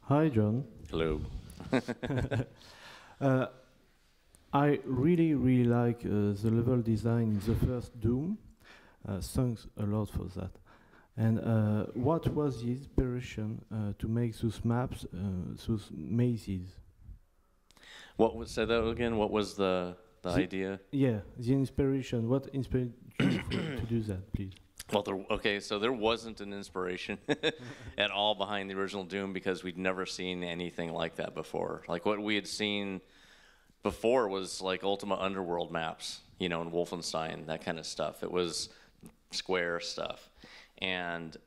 Hi, John. Hello. uh, I really like the level design in the first Doom. Thanks a lot for that. And what was the inspiration to make those maps, those mazes? What was, say that again? What was the idea? Yeah, the inspiration. What inspired you to do that, please? Well, okay, so there wasn't an inspiration at all behind the original Doom because we'd never seen anything like that before. Like what we had seen before was like Ultima Underworld maps, you know, in Wolfenstein, that kind of stuff. It was square stuff. And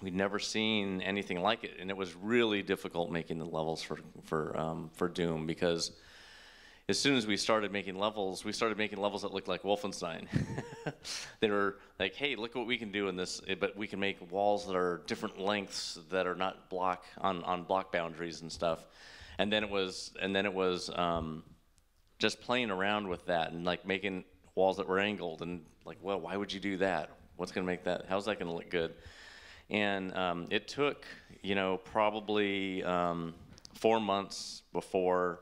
we'd never seen anything like it, and it was really difficult making the levels for Doom because as soon as we started making levels that looked like Wolfenstein. They were like, hey, look what we can do in this, but we can make walls that are different lengths that are not on block boundaries and stuff. And then it was just playing around with that and like making walls that were angled and like, well, why would you do that? What's going to make that? How's that going to look good? And it took, you know, probably 4 months before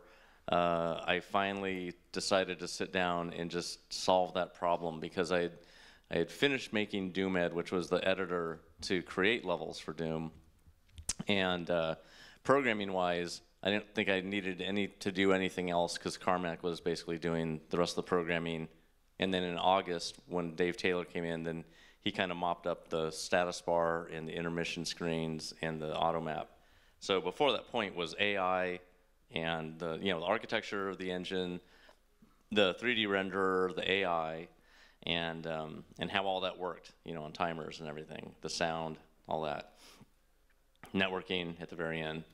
I finally decided to sit down and just solve that problem because I had finished making DoomEd, which was the editor to create levels for Doom. And programming-wise, I didn't think I needed to do anything else because Carmack was basically doing the rest of the programming. And then in August, when Dave Taylor came in, then he kind of mopped up the status bar and the intermission screens and the auto map. So before that point was AI and the architecture of the engine, the 3D renderer, the AI, and how all that worked, you know, on timers and everything, the sound, all that, networking at the very end.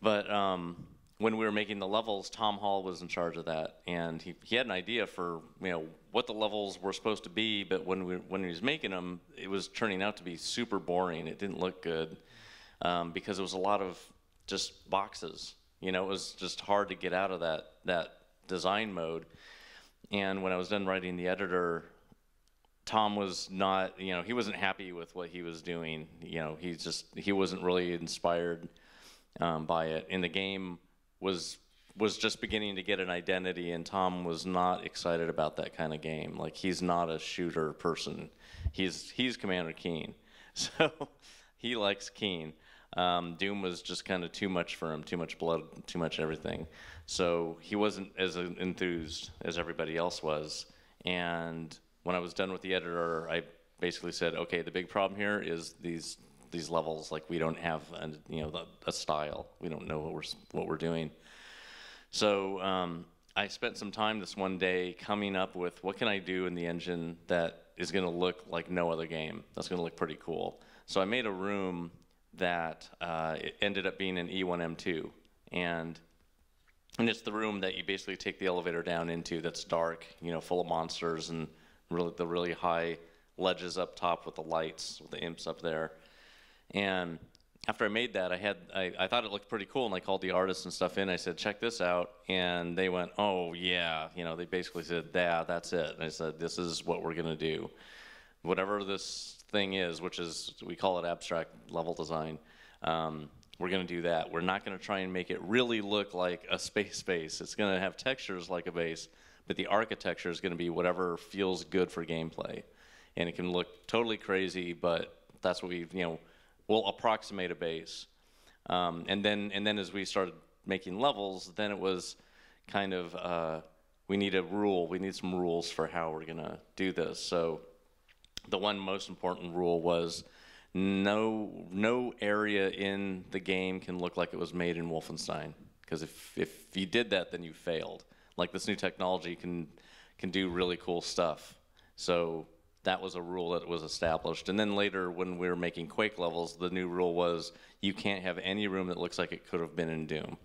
But when we were making the levels, Tom Hall was in charge of that, and he had an idea for, you know, what the levels were supposed to be, but when he was making them, it was turning out to be super boring. It didn't look good because it was a lot of just boxes. You know, it was just hard to get out of that design mode. And when I was done writing the editor, Tom was not, you know, he wasn't happy with what he was doing. You know, he wasn't really inspired by it. And the game was just beginning to get an identity, and Tom was not excited about that kind of game. Like, he's not a shooter person. He's Commander Keen. So he likes Keen. Doom was just kind of too much for him, too much blood, too much everything. So he wasn't as enthused as everybody else was. And when I was done with the editor, I basically said, okay, the big problem here is these levels. Like, we don't have a style. We don't know what we're doing. So I spent some time this one day coming up with what can I do in the engine that is going to look like no other game. That's going to look pretty cool. So I made a room that it ended up being an E1M2, and it's the room that you basically take the elevator down into. That's dark, you know, full of monsters and the really high ledges up top with the lights, with the imps up there. And after I made that, I thought it looked pretty cool, and I called the artists and stuff in. I said, check this out, and they went, oh yeah, you know, they basically said, yeah, that's it. And I said, this is what we're gonna do. Whatever this thing is, which is, we call it abstract level design, we're going to do that. We're not going to try and make it really look like a space base. It's going to have textures like a base, but the architecture is going to be whatever feels good for gameplay. And it can look totally crazy, but that's what we'll approximate a base. And then as we started making levels, then it was kind of, we need some rules for how we're going to do this. So the one most important rule was no area in the game can look like it was made in Wolfenstein, because if you did that, then you failed. Like, this new technology can do really cool stuff. So that was a rule that was established. And then later, when we were making Quake levels, the new rule was you can't have any room that looks like it could have been in Doom.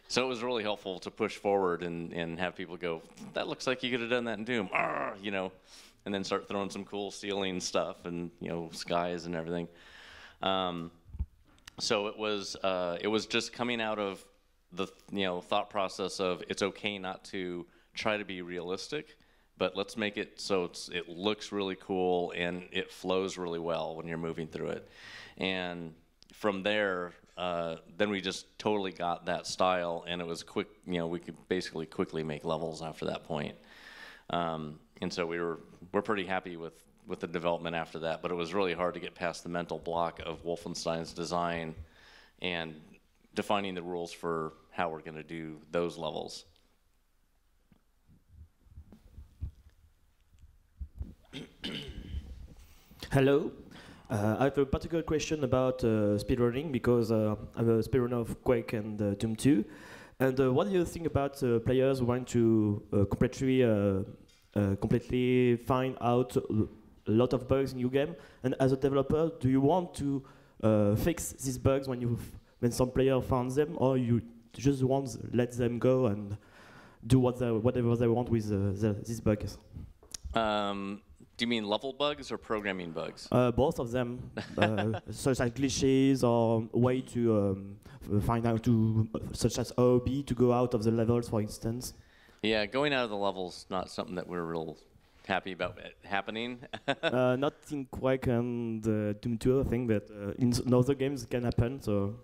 So it was really helpful to push forward and have people go, that looks like you could have done that in Doom, you know. And then start throwing some cool ceiling stuff and, you know, skies and everything. So it was just coming out of the thought process of it's okay not to try to be realistic, but let's make it so it looks really cool and it flows really well when you're moving through it. And from there, then we just totally got that style, and it was quick. You know, we could basically quickly make levels after that point. And so we're pretty happy with the development after that. But it was really hard to get past the mental block of Wolfenstein's design and defining the rules for how we're going to do those levels. Hello. I have a particular question about speedrunning because I'm a speedrunner of Quake and Doom 2. And what do you think about players who want to completely find out a lot of bugs in your game? And as a developer, do you want to fix these bugs when some player finds them, or you just want to let them go and do whatever they want with these bugs? Do you mean level bugs or programming bugs? Both of them, such as glitches or way to find out such as OOB to go out of the levels, for instance. Yeah, going out of the levels not something that we're real happy about happening. Not in Quake and Doom 2, I think, but in other games it can happen. So.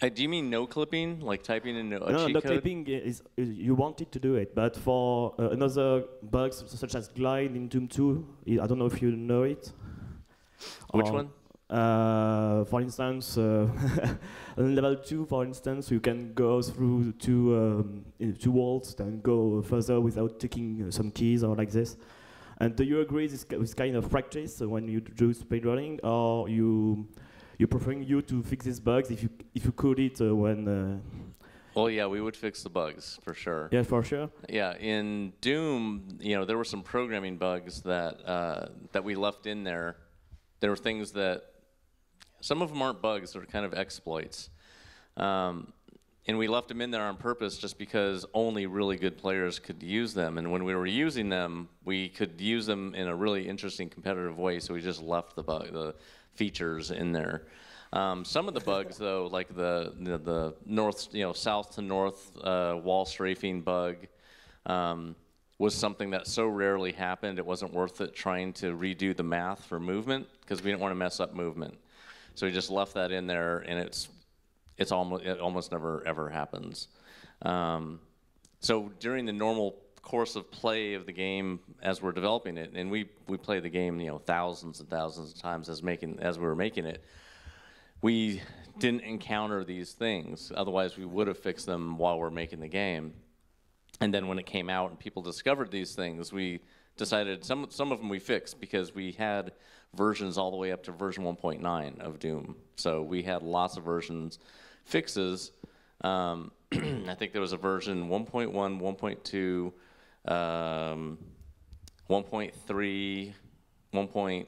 Do you mean no clipping, like typing in a cheat code? No, clipping is you wanted to do it, but for another bugs such as glide in Doom 2, I don't know if you know it. Which one? For instance, on level 2, for instance, you can go through two walls and go further without taking some keys or like this. And do you agree with kind of practice when you do speedrunning, or you preferring to fix these bugs if you could it when? Well, yeah, we would fix the bugs for sure. Yeah, for sure. Yeah, in Doom, there were some programming bugs that we left in there. There were things that some of them aren't bugs; they're kind of exploits, and we left them in there on purpose just because only really good players could use them. And when we were using them, we could use them in a really interesting competitive way. So we just left the features in there. Some of the bugs, though, like the north, south to north wall strafing bug, was something that so rarely happened. It wasn't worth it trying to redo the math for movement because we didn't want to mess up movement. So we just left that in there, and it almost never ever happens. So during the normal course of play of the game as we're developing it, and we play the game thousands and thousands of times as we were making it, we didn't encounter these things. Otherwise we would have fixed them while we're making the game. And then when it came out and people discovered these things, we decided some of them we fixed because we had versions all the way up to version 1.9 of Doom. So we had lots of versions fixes. I think there was a version 1.1, 1.2, 1.3, 1.5,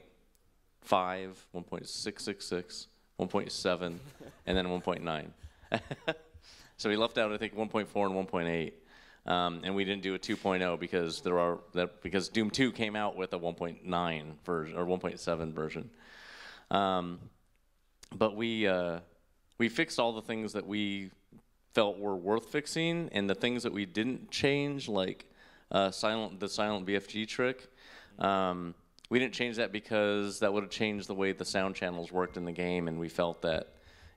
1.666, 1.7, and then 1.9. So we left out, I think, 1.4 and 1.8, and we didn't do a 2.0 because Doom 2 came out with a 1.9 version or 1.7 version. But we fixed all the things that we felt were worth fixing, and the things that we didn't change, like the silent BFG trick, we didn't change that because that would have changed the way the sound channels worked in the game, and we felt that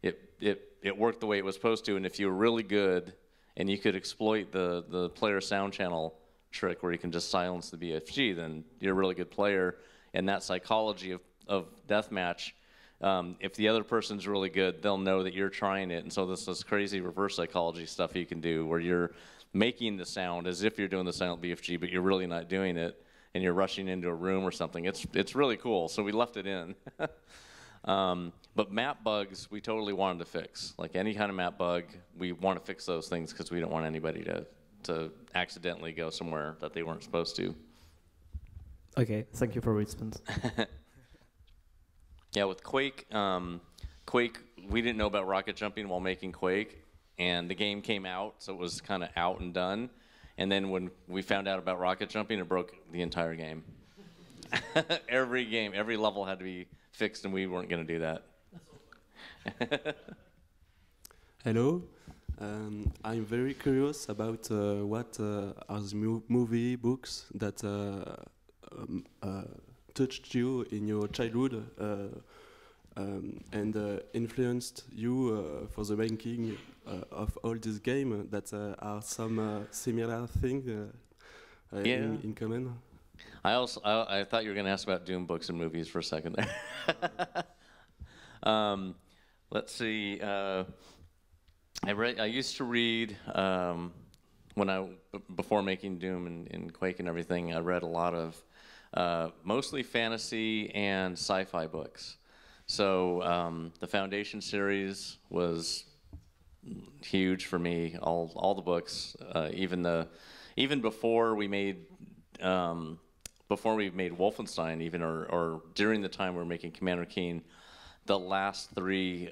it worked the way it was supposed to. And if you were really good and you could exploit the player sound channel trick where you can just silence the BFG, then you're a really good player. And that psychology of deathmatch, if the other person's really good, they'll know that you're trying it. And so this crazy reverse psychology stuff you can do where you're making the sound as if you're doing the silent BFG, but you're really not doing it, and you're rushing into a room or something. It's really cool. So we left it in. But map bugs, we totally wanted to fix. Like any kind of map bug, we want to fix those things because we don't want anybody to accidentally go somewhere that they weren't supposed to. Okay, thank you for your response. Yeah, with Quake, we didn't know about rocket jumping while making Quake, and the game came out, so it was kind of out and done. And then when we found out about rocket jumping, it broke the entire game. Every level had to be fixed, and we weren't going to do that. Hello. I'm very curious about what are the movie books that touched you in your childhood. and influenced you for the making of all these games that are some similar things in common? I thought you were going to ask about Doom books and movies for a second there. Let's see. I used to read before making Doom and Quake and everything. I read a lot of mostly fantasy and sci-fi books. So the Foundation series was huge for me. All the books, even before we made Wolfenstein, even or during the time we were making Commander Keen, the last 3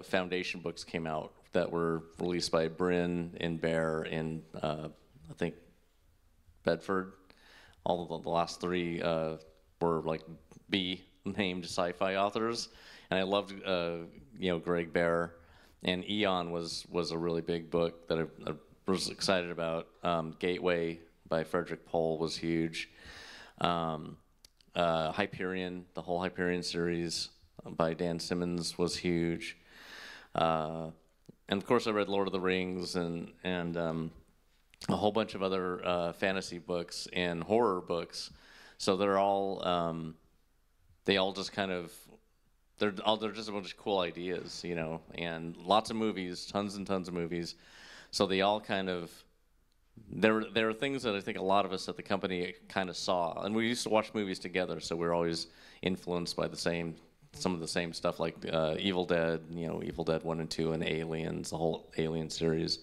Foundation books came out that were released by Bryn and Bear in I think Bedford. All of the last 3 were like B named sci-fi authors, and I loved Greg Bear, and Eon was a really big book that I was excited about. Gateway by Frederick Pohl was huge. Hyperion, the whole Hyperion series by Dan Simmons was huge. And of course I read Lord of the Rings and a whole bunch of other fantasy books and horror books. So they're all just kind of they're just a bunch of cool ideas, and lots of movies, tons and tons of movies. So they all kind of there are things that I think a lot of us at the company kind of saw, and we used to watch movies together, so we're always influenced by some of the same stuff, like Evil Dead, Evil Dead 1 and 2, and Aliens, the whole Alien series.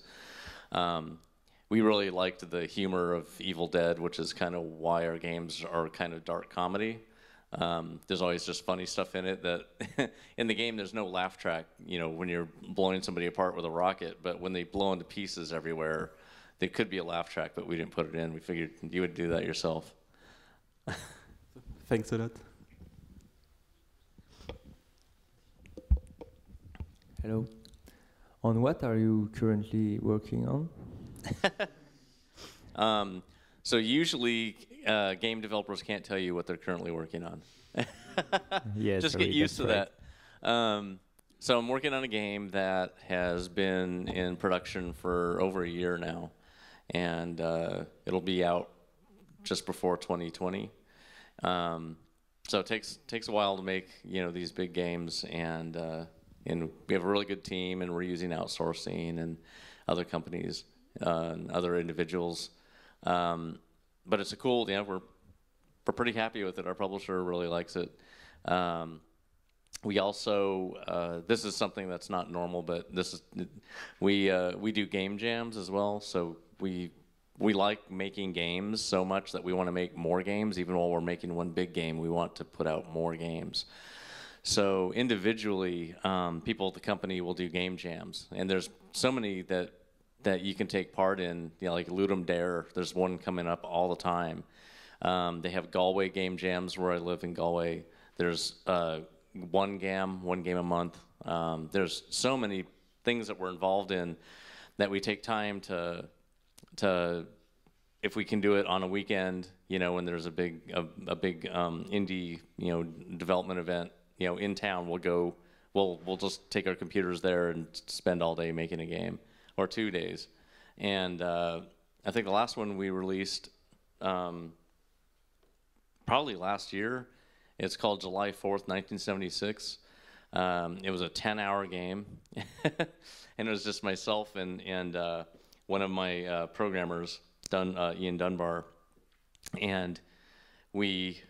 We really liked the humor of Evil Dead, which is kind of why our games are kind of dark comedy. There's always just funny stuff in it that in the game there's no laugh track, when you're blowing somebody apart with a rocket, but when they blow into pieces everywhere, there could be a laugh track, but we didn't put it in. We figured you would do that yourself. Thanks a lot. Hello. On what are you currently working on? So usually game developers can't tell you what they're currently working on. Yes, just get used to that. So I'm working on a game that has been in production for over a year now, and it'll be out just before 2020. So it takes a while to make these big games, and we have a really good team, and we're using outsourcing and other companies and other individuals. But it's a cool, we're pretty happy with it. Our publisher really likes it. We also, this is something that's not normal, but we do game jams as well. So we like making games so much that we want to make more games. Even while we're making one big game, we want to put out more games. So individually, people at the company will do game jams, and there's so many that you can take part in, like Ludum Dare. There's one coming up all the time. They have Galway game jams where I live in Galway. There's one game a month. There's so many things that we're involved in that we take time to if we can do it on a weekend, when there's a big indie development event in town, we'll just take our computers there and spend all day making a game, or 2 days. And I think the last one we released probably last year. It's called July 4th, 1976. It was a 10-hour game, and it was just myself and one of my programmers, Ian Dunbar, and we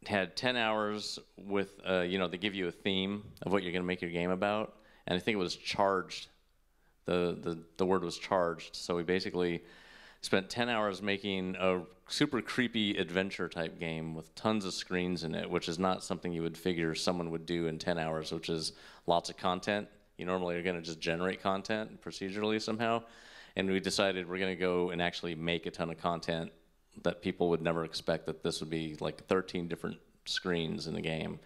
had 10 hours with, they give you a theme of what you're going to make your game about, and I think it was charged. The word was charged, so we basically spent 10 hours making a super creepy adventure type game with tons of screens in it, which is not something you would figure someone would do in 10 hours, which is lots of content. You normally are going to just generate content procedurally somehow. And we decided we're going to go and actually make a ton of content that people would never expect, that this would be like 13 different screens in the game.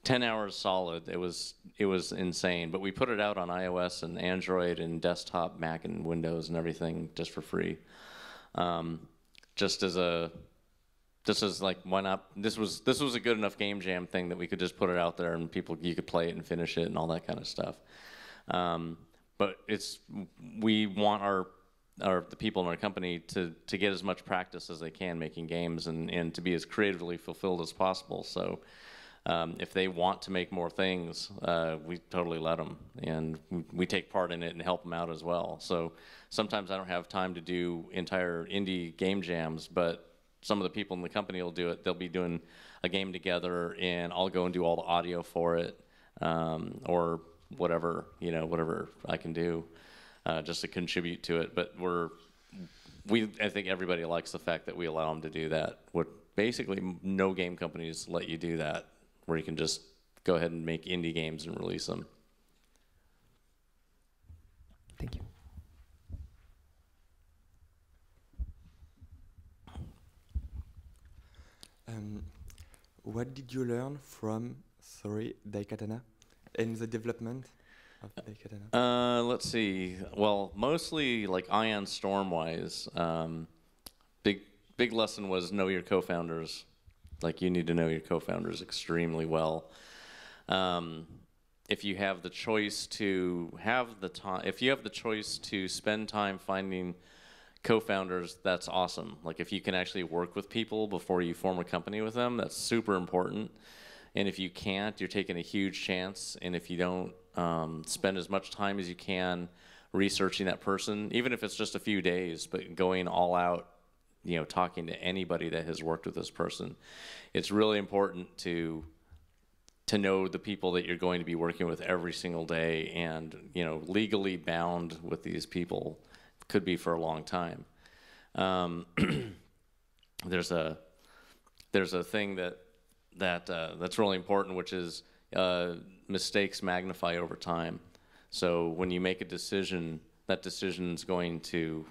10 hours solid. It was insane. But we put it out on iOS and Android and desktop, Mac and Windows and everything just for free. Just as a this is like, why not? This was a good enough game jam thing that we could just put it out there and you could play it and finish it and all that kind of stuff. But we want the people in our company to get as much practice as they can making games and to be as creatively fulfilled as possible. So if they want to make more things, we totally let them, and we take part in it and help them out as well. So sometimes I don't have time to do entire indie game jams, but some of the people in the company will do it. They'll be doing a game together, and I'll go and do all the audio for it, or whatever I can do, just to contribute to it. But I think everybody likes the fact that we allow them to do that. Basically, no game companies let you do that, where you can just go ahead and make indie games and release them. Thank you. What did you learn from, Daikatana in the development of Daikatana? Let's see. Well, mostly like Ion Storm-wise, big lesson was know your co-founders. Like, you need to know your co-founders extremely well. If you have the choice to spend time finding co-founders, that's awesome. Like, if you can actually work with people before you form a company with them, that's super important. And if you can't, you're taking a huge chance. And if you don't spend as much time as you can researching that person, even if it's just a few days, but going all out, talking to anybody that has worked with this person, it's really important to know the people that you're going to be working with every single day, and legally bound with these people could be for a long time. There's a thing that's really important, which is mistakes magnify over time. So when you make a decision, that decision's going to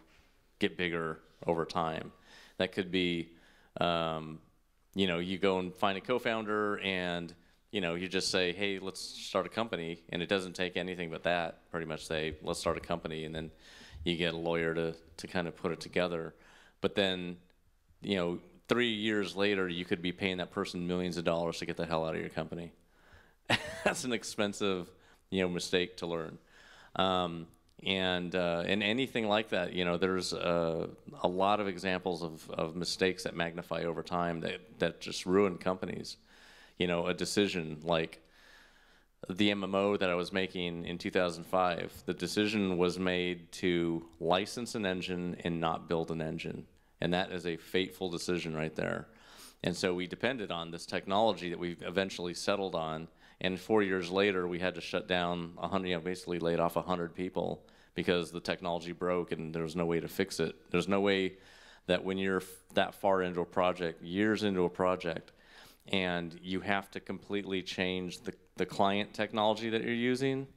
get bigger over time. That could be, you go and find a co-founder, and you just say, hey, let's start a company, and it doesn't take anything but that. Pretty much say, let's start a company, and then you get a lawyer to kind of put it together. But then, 3 years later, you could be paying that person millions of dollars to get the hell out of your company. That's an expensive, mistake to learn. And anything like that, there's a lot of examples of mistakes that magnify over time that just ruin companies. A decision like the MMO that I was making in 2005, the decision was made to license an engine and not build an engine. And that is a fateful decision right there. And so we depended on this technology that we eventually settled on. And 4 years later, we had to shut down 100, basically laid off 100 people because the technology broke and there was no way to fix it. There's no way that when you're that far into a project, years into a project, and you have to completely change the client technology that you're using,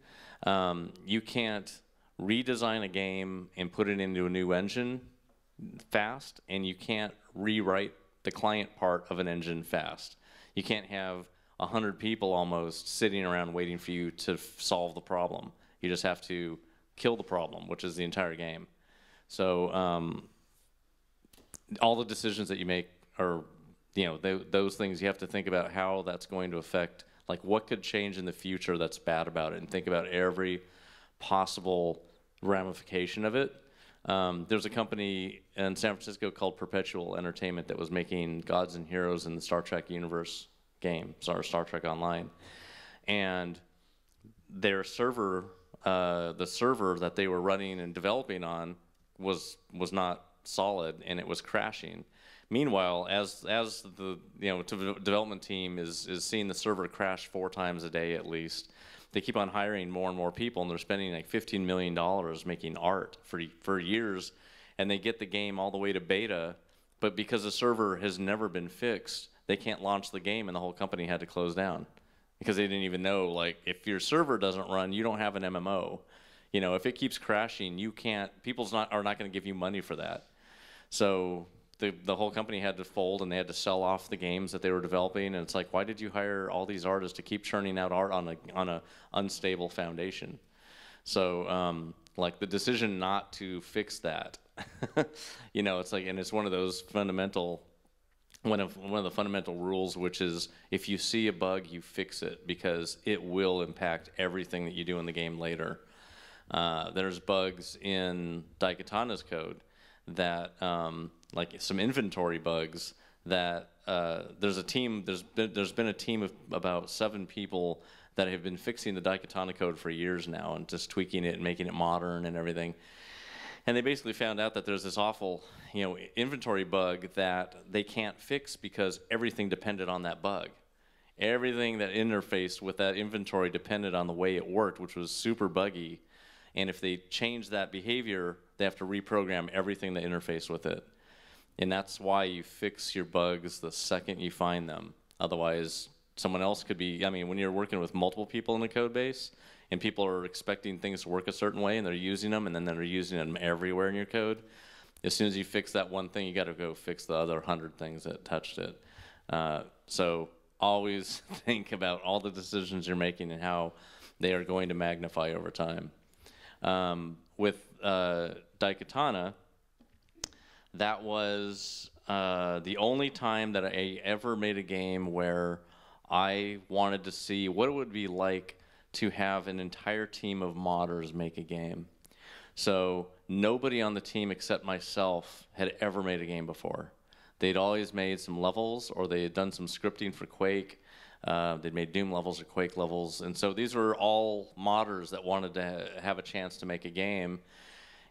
you can't redesign a game and put it into a new engine fast, and you can't rewrite the client part of an engine fast. You can't have 100 people almost sitting around waiting for you to solve the problem. You just have to kill the problem, which is the entire game. So all the decisions that you make are, those things you have to think about how that's going to affect, like what could change in the future that's bad about it, and think about every possible ramification of it. There's a company in San Francisco called Perpetual Entertainment that was making Gods and Heroes in the Star Trek universe game, Star Trek Online. And their server, the server that they were running and developing on was not solid, and it was crashing. Meanwhile, as the development team is seeing the server crash 4 times a day at least, they keep on hiring more and more people, and they're spending like $15 million making art for years, and they get the game all the way to beta, but because the server has never been fixed, they can't launch the game, and the whole company had to close down because they didn't even know, like, if your server doesn't run, you don't have an MMO. If it keeps crashing, you can't, are not going to give you money for that. So the whole company had to fold, and they had to sell off the games that they were developing. And it's like, why did you hire all these artists to keep churning out art on a unstable foundation? So like the decision not to fix that, it's like, and it's one of those fundamental one of the fundamental rules, which is if you see a bug, you fix it, because it will impact everything that you do in the game later. There's bugs in Daikatana's code that, like some inventory bugs, that there's been a team of about 7 people that have been fixing the Daikatana code for years now and just tweaking it and making it modern and everything. And they basically found out that there's this awful, inventory bug that they can't fix because everything depended on that bug. Everything that interfaced with that inventory depended on the way it worked, which was super buggy. And if they change that behavior, they have to reprogram everything that interfaced with it. And that's why you fix your bugs the second you find them. Otherwise, someone else could be, when you're working with multiple people in a code base, and people are expecting things to work a certain way, and they're using them, and then they're using them everywhere in your code, as soon as you fix that one thing, you got to go fix the other 100 things that touched it. So always think about all the decisions you're making and how they are going to magnify over time. With Daikatana, that was the only time that I ever made a game where I wanted to see what it would be like to have an entire team of modders make a game. So nobody on the team except myself had ever made a game before. They'd always made some levels, or they had done some scripting for Quake. They'd made Doom levels or Quake levels. And so these were all modders that wanted to have a chance to make a game.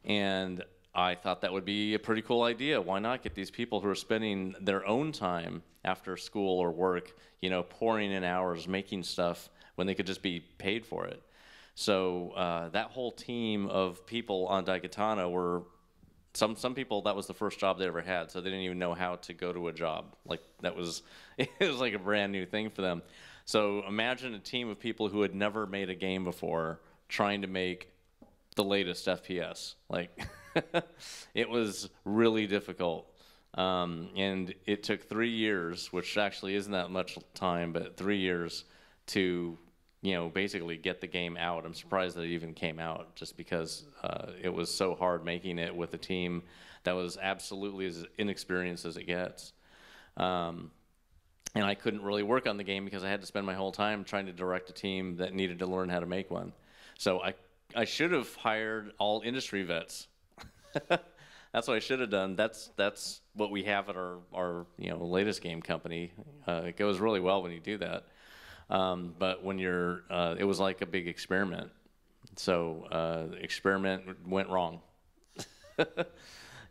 And I thought that would be a pretty cool idea. Why not get these people who are spending their own time after school or work, pouring in hours making stuff when they could just be paid for it. So that whole team of people on Daikatana were, some people, that was the first job they ever had, so they didn't even know how to go to a job. Like, it was like a brand new thing for them. So imagine a team of people who had never made a game before trying to make the latest FPS. Like, it was really difficult. And it took 3 years, which actually isn't that much time, but 3 years to basically get the game out. I'm surprised that it even came out, just because it was so hard making it with a team that was absolutely as inexperienced as it gets. And I couldn't really work on the game because I had to spend my whole time trying to direct a team that needed to learn how to make one. So I should have hired all industry vets. That's what I should have done. That's what we have at our latest game company. It goes really well when you do that. But when you're, it was like a big experiment. So the experiment went wrong.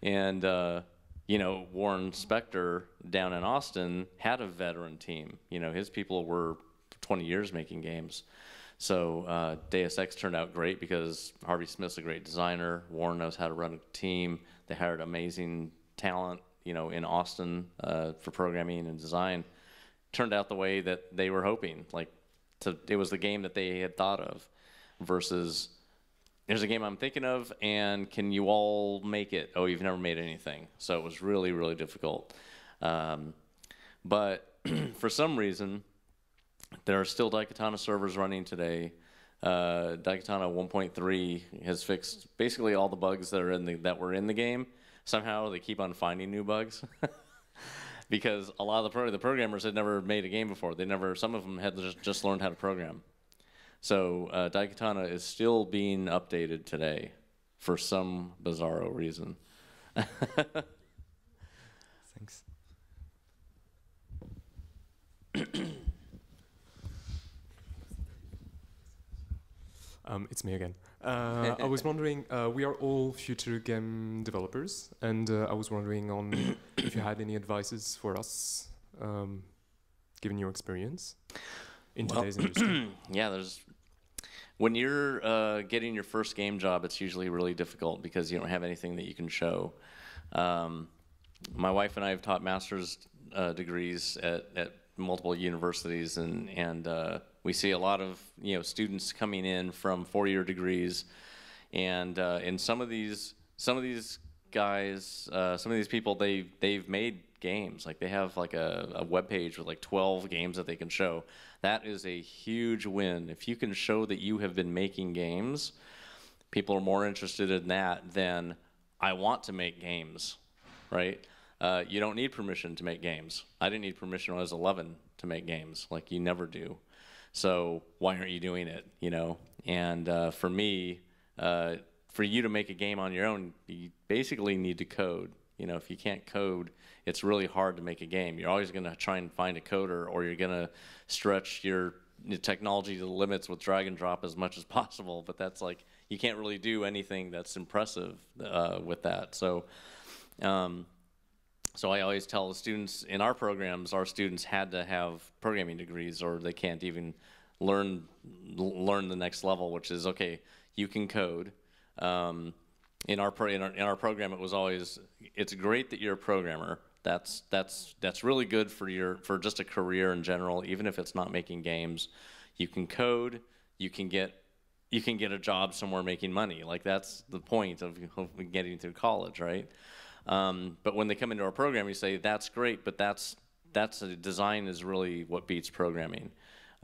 And, Warren Spector down in Austin had a veteran team. His people were 20 years making games. So Deus Ex turned out great because Harvey Smith's a great designer. Warren knows how to run a team. They hired amazing talent, in Austin for programming and design. Turned out the way that they were hoping. It was the game that they had thought of, versus here's a game I'm thinking of, and can you all make it? Oh, you've never made anything. So it was really, really difficult. But for some reason, there are still Daikatana servers running today. Daikatana 1.3 has fixed basically all the bugs that were in the game. Somehow they keep on finding new bugs. Because a lot of the programmers had never made a game before. Some of them had just learned how to program. So Daikatana is still being updated today for some bizarro reason. Thanks. It's me again. I was wondering, we are all future game developers, and I was wondering if you had any advices for us, given your experience in today's industry. Yeah, when you're getting your first game job, it's usually really difficult because you don't have anything that you can show. My wife and I have taught master's degrees at multiple universities, and we see a lot of students coming in from 4-year degrees, and some of these guys, some of these people, they've made games. Like, they have like a web page with like 12 games that they can show. That is a huge win. If you can show that you have been making games, people are more interested in that than I want to make games, right? you don't need permission to make games. I didn't need permission when I was 11 to make games. Like, you never do. So why aren't you doing it, you know? And for me, for you to make a game on your own, you basically need to code. You know, if you can't code, it's really hard to make a game. You're always going to try and find a coder, or you're going to stretch your technology to the limits with drag and drop as much as possible. But that's like, you can't really do anything that's impressive with that. So, so I always tell the students in our programs, our students had to have programming degrees, or they can't even learn the next level, which is, okay, you can code. In our program, it was always, it's great that you're a programmer. That's really good for just a career in general, even if it's not making games. You can code, you can get a job somewhere making money. Like, that's the point of getting through college, right? But when they come into our program, you say, that's great, but design is really what beats programming.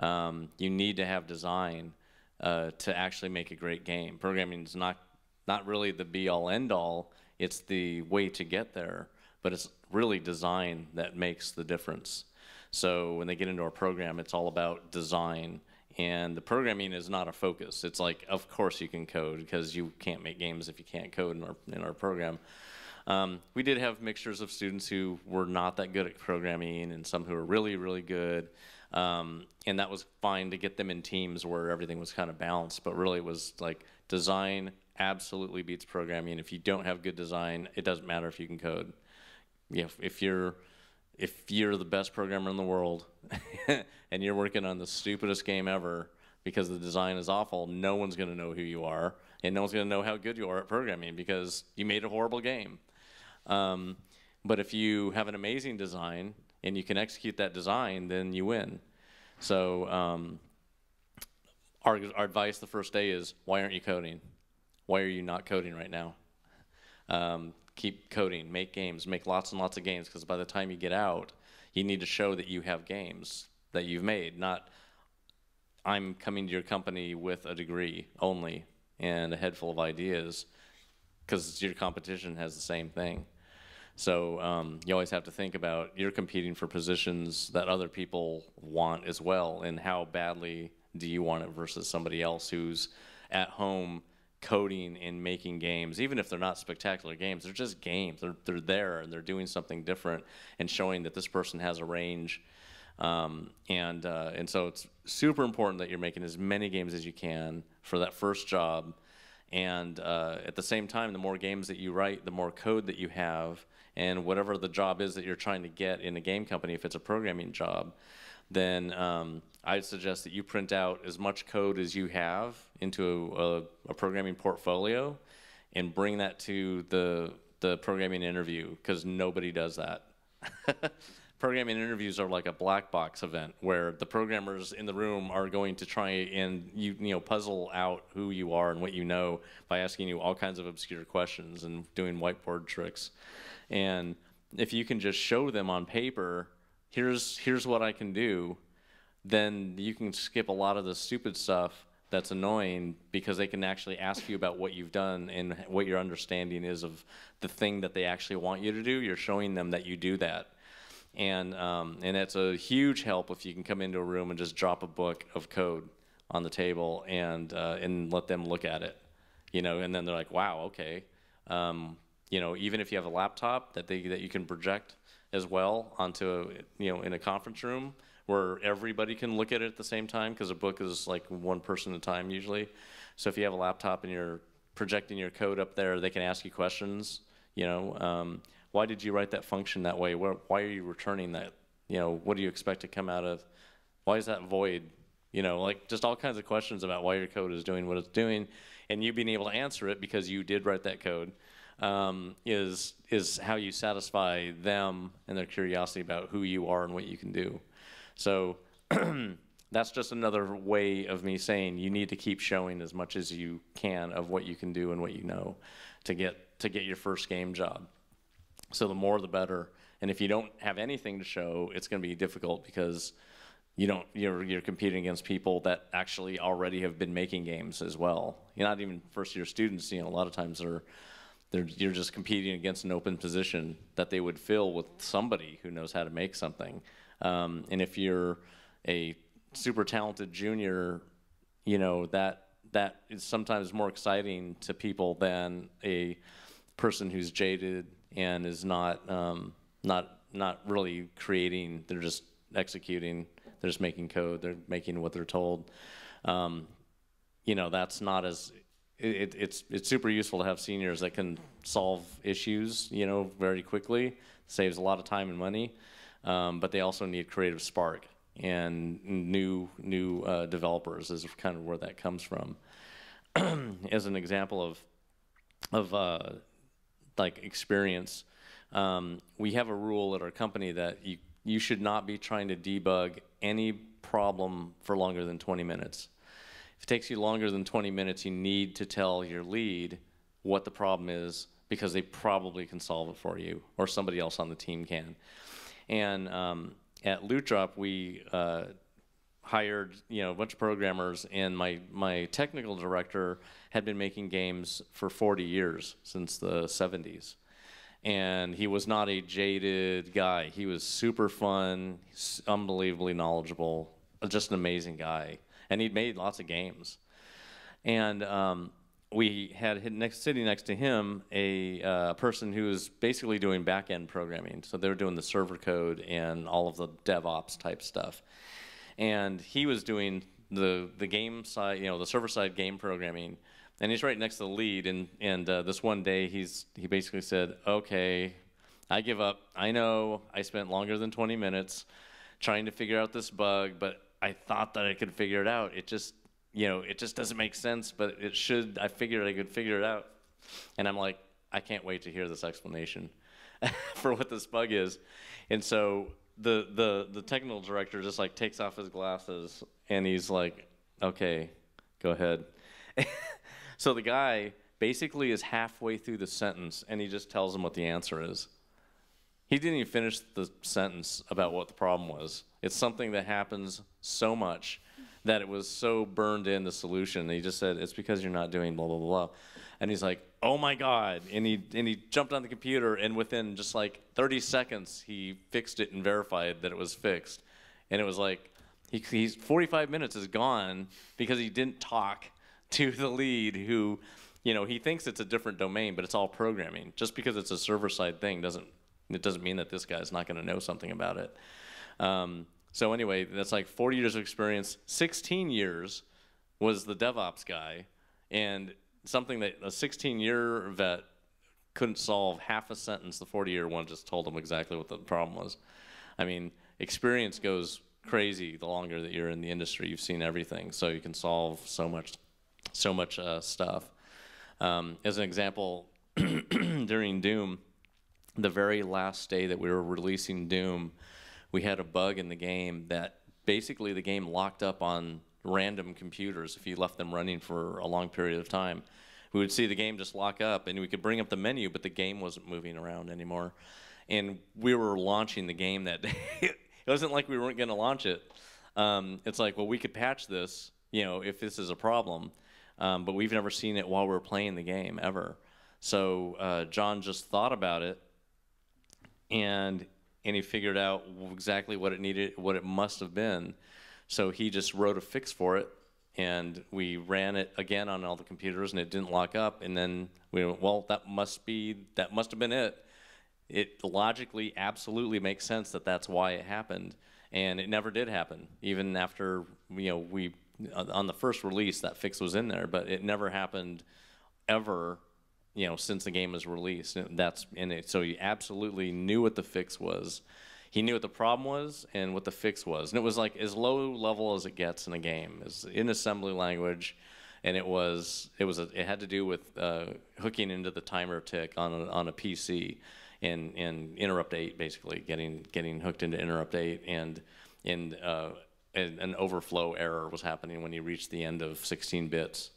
You need to have design to actually make a great game. Programming is not really the be-all, end-all. It's the way to get there, but it's really design that makes the difference. So when they get into our program, it's all about design, and the programming is not a focus. It's like, of course you can code, because you can't make games if you can't code in our program. We did have mixtures of students who were not that good at programming, and some who were really, really good. And that was fine to get them in teams where everything was kind of balanced, but really it was like, design absolutely beats programming. If you don't have good design, it doesn't matter if you can code. You know, if you're the best programmer in the world and you're working on the stupidest game ever because the design is awful, no one's going to know who you are, and no one's going to know how good you are at programming because you made a horrible game. But if you have an amazing design and you can execute that design, then you win. So our advice the first day is, why aren't you coding? Why are you not coding right now? Keep coding, make games, make lots and lots of games, because by the time you get out, you need to show that you have games that you've made, not I'm coming to your company with a degree only and a head full of ideas, because your competition has the same thing. So you always have to think about, you're competing for positions that other people want as well, and how badly do you want it versus somebody else who's at home coding and making games. Even if they're not spectacular games, they're just games. They're there, and they're doing something different and showing that this person has a range. And so it's super important that you're making as many games as you can for that first job. And at the same time, the more games that you write, the more code that you have, and whatever the job is that you're trying to get in a game company, if it's a programming job, then I'd suggest that you print out as much code as you have into a programming portfolio and bring that to the programming interview, because nobody does that. Programming interviews are like a black box event where the programmers in the room are going to try and puzzle out who you are and what you know by asking you all kinds of obscure questions and doing whiteboard tricks. And if you can just show them on paper, here's what I can do, then you can skip a lot of the stupid stuff that's annoying, because they can actually ask you about what you've done and what your understanding is of the thing that they actually want you to do. You're showing them that you do that. And it's a huge help if you can come into a room and just drop a book of code on the table and let them look at it, and then they're like, wow, okay. Even if you have a laptop that you can project as well onto in a conference room where everybody can look at it at the same time, because a book is like one person at a time usually. So if you have a laptop and you're projecting your code up there, they can ask you questions. Why did you write that function that way? Why are you returning that? What do you expect to come out of? Why is that void? Like just all kinds of questions about why your code is doing what it's doing, and you being able to answer it because you did write that code is how you satisfy them and their curiosity about who you are and what you can do. So that's just another way of me saying you need to keep showing as much as you can of what you can do and what you know to get your first game job. So the more the better. And if you don't have anything to show, it's going to be difficult, because you're competing against people that actually already have been making games as well. You're not even first-year students. A lot of times you're just competing against an open position that they would fill with somebody who knows how to make something. And if you're a super talented junior, you know, that is sometimes more exciting to people than a person who's jaded and is not really creating. They're just executing. They're just making code. They're making what they're told. You know, that's not as it's super useful to have seniors that can solve issues, you know, very quickly. Saves a lot of time and money, but they also need creative spark, and new developers is kind of where that comes from. As an example of like experience, we have a rule at our company that you should not be trying to debug any problem for longer than 20 minutes. If it takes you longer than 20 minutes, you need to tell your lead what the problem is, because they probably can solve it for you, or somebody else on the team can. And at Loot Drop, we hired, you know, a bunch of programmers, and my technical director had been making games for 40 years, since the 70s. And he was not a jaded guy. He was super fun, unbelievably knowledgeable, just an amazing guy. And he'd made lots of games. And we had sitting next to him a person who was basically doing back-end programming. So they were doing the server code and all of the DevOps type stuff. And he was doing the game side, you know, the server-side game programming. And he's right next to the lead, and this one day he basically said, "Okay, I give up. I know I spent longer than 20 minutes trying to figure out this bug, but I thought that I could figure it out. It just, you know, it just doesn't make sense, but it should. I figured I could figure it out." And I'm like, I can't wait to hear this explanation for what this bug is. And so the technical director just like takes off his glasses, and he's like, "Okay, go ahead." So the guy basically is halfway through the sentence, and he just tells him what the answer is. He didn't even finish the sentence about what the problem was. It's something that happens so much that it was so burned in the solution. And he just said, "It's because you're not doing blah, blah, blah." And he's like, "Oh my God." And he jumped on the computer, and within just like 30 seconds, he fixed it and verified that it was fixed. And it was like, he's 45 minutes is gone because he didn't talk to the lead, who, you know, he thinks it's a different domain, but it's all programming. Just because it's a server-side thing doesn't mean that this guy's not going to know something about it. So anyway, that's like 40 years of experience. 16 years was the DevOps guy, and something that a 16-year vet couldn't solve half a sentence, the 40-year one just told him exactly what the problem was. I mean, experience goes crazy the longer that you're in the industry. You've seen everything, so you can solve so much stuff. As an example, during Doom, the very last day that we were releasing Doom, we had a bug in the game that basically the game locked up on random computers if you left them running for a long period of time. We would see the game just lock up, and we could bring up the menu, but the game wasn't moving around anymore. And we were launching the game that day. It wasn't like we weren't going to launch it. It's like, well, we could patch this, you know, if this is a problem. But we've never seen it while we're playing the game, ever. So John just thought about it, and he figured out exactly what it needed, what it must have been. So he just wrote a fix for it, and we ran it again on all the computers, and it didn't lock up. And then we went, well, that must have been it. It logically absolutely makes sense that that's why it happened, and it never did happen. Even after, you know, on the first release, that fix was in there, but it never happened ever, you know, since the game was released. That's in it. So he absolutely knew what the fix was. He knew what the problem was and what the fix was. And it was like as low level as it gets in a game. It's in assembly language, and it had to do with hooking into the timer tick on a PC and interrupt 8, basically getting hooked into interrupt 8, and an overflow error was happening when you reached the end of 16 bits.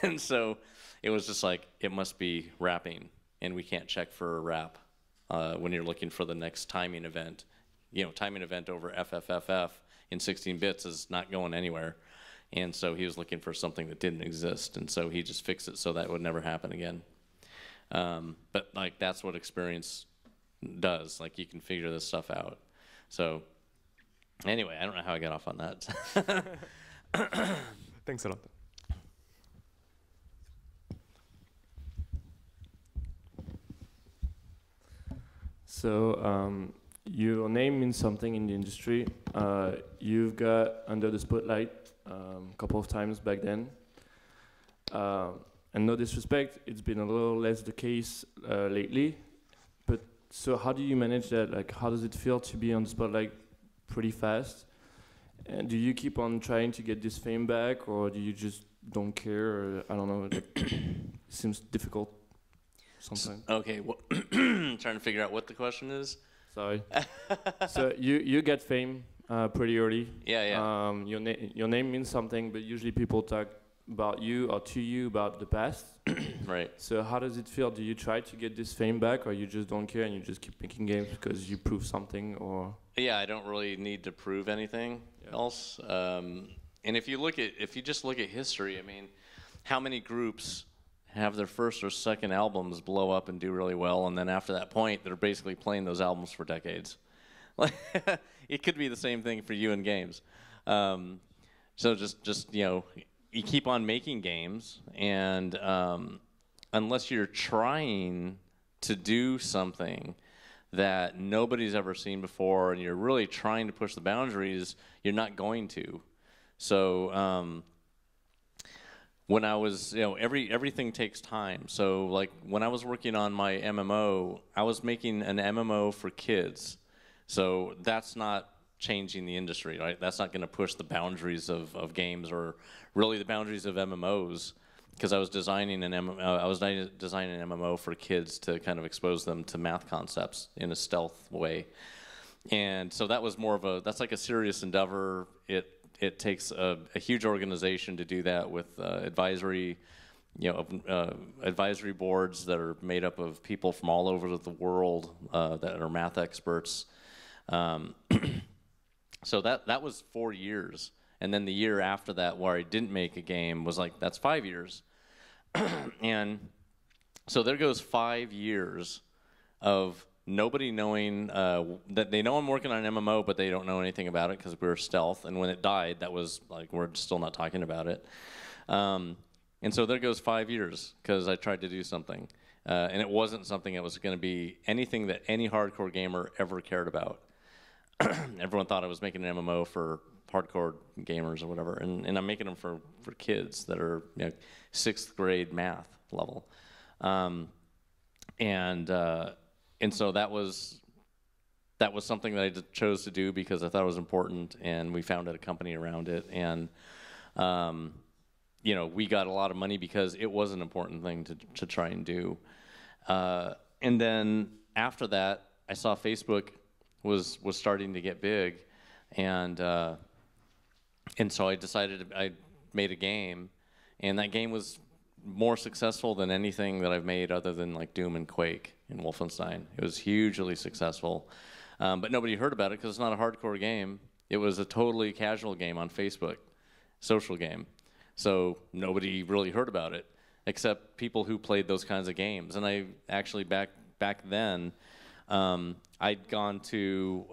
And so it was just like, it must be wrapping, and we can't check for a wrap when you're looking for the next timing event. You know, timing event over FFFF in 16 bits is not going anywhere. And so he was looking for something that didn't exist, and so he just fixed it so that would never happen again. But like that's what experience does. Like you can figure this stuff out. So anyway, I don't know how I got off on that. Thanks a lot. So your name means something in the industry. You've got under the spotlight a couple of times back then. And no disrespect, it's been a little less the case lately. But so how do you manage that? Like, how does it feel to be on the spotlight pretty fast? And do you keep on trying to get this fame back, or do you just don't care? Or, I don't know. It seems difficult sometimes. Okay, well, trying to figure out what the question is. Sorry. So you get fame pretty early. Yeah, yeah. Your name means something, but usually people talk about you or to you about the past. Right. So how does it feel? Do you try to get this fame back, or you just don't care and you just keep making games because you prove something? Or yeah, I don't really need to prove anything else. And if you just look at history, I mean, how many groups have their first or second albums blow up and do really well, and then after that point, they're basically playing those albums for decades. Like, it could be the same thing for you in games. So just you know, you keep on making games, and unless you're trying to do something that nobody's ever seen before, and you're really trying to push the boundaries, you're not going to. So when I was, you know, everything takes time. So like when I was working on my MMO, I was making an MMO for kids. So that's not changing the industry, right? That's not going to push the boundaries of games, or really the boundaries of MMOs, because I was designing an MMO for kids to kind of expose them to math concepts in a stealth way. And so that was more of that's like a serious endeavor. It takes a huge organization to do that, with advisory boards that are made up of people from all over the world that are math experts. So that was 4 years. And then the year after that, where I didn't make a game, was like, that's 5 years. And so there goes 5 years of nobody knowing that they know I'm working on an MMO, but they don't know anything about it because we were stealth. And when it died, that was like, we're still not talking about it. And so there goes 5 years because I tried to do something. And it wasn't something that was going to be anything that any hardcore gamer ever cared about. Everyone thought I was making an MMO for hardcore gamers or whatever, and I'm making them for kids that are, you know, 6th grade math level, and so that was something that I chose to do because I thought it was important, and we founded a company around it, and you know, we got a lot of money because it was an important thing to try and do, and then after that, I saw Facebook was starting to get big, and so I decided I made a game, and that game was more successful than anything that I've made other than like Doom and Quake and Wolfenstein. It was hugely successful, but nobody heard about it because it's not a hardcore game. It was a totally casual game on Facebook, social game. So nobody really heard about it except people who played those kinds of games. And I actually back then, I'd gone to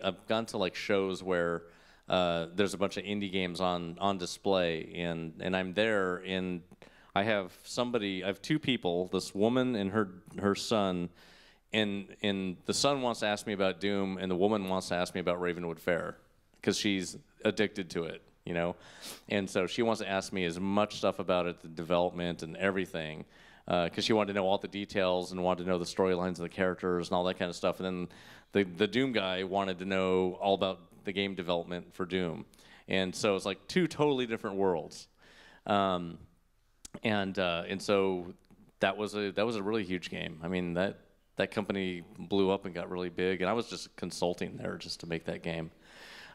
I've gone to like shows where there's a bunch of indie games on display, and I'm there, and I have 2 people, this woman and her son, and the son wants to ask me about Doom, and the woman wants to ask me about Ravenwood Fair because she's addicted to it, you know, and so she wants to ask me as much stuff about it, the development and everything. Because she wanted to know all the details and wanted to know the storylines of the characters and all that kind of stuff. And then the Doom guy wanted to know all about the game development for Doom. And so it's like 2 totally different worlds. And so that was a really huge game. I mean, that company blew up and got really big, and I was just consulting there just to make that game.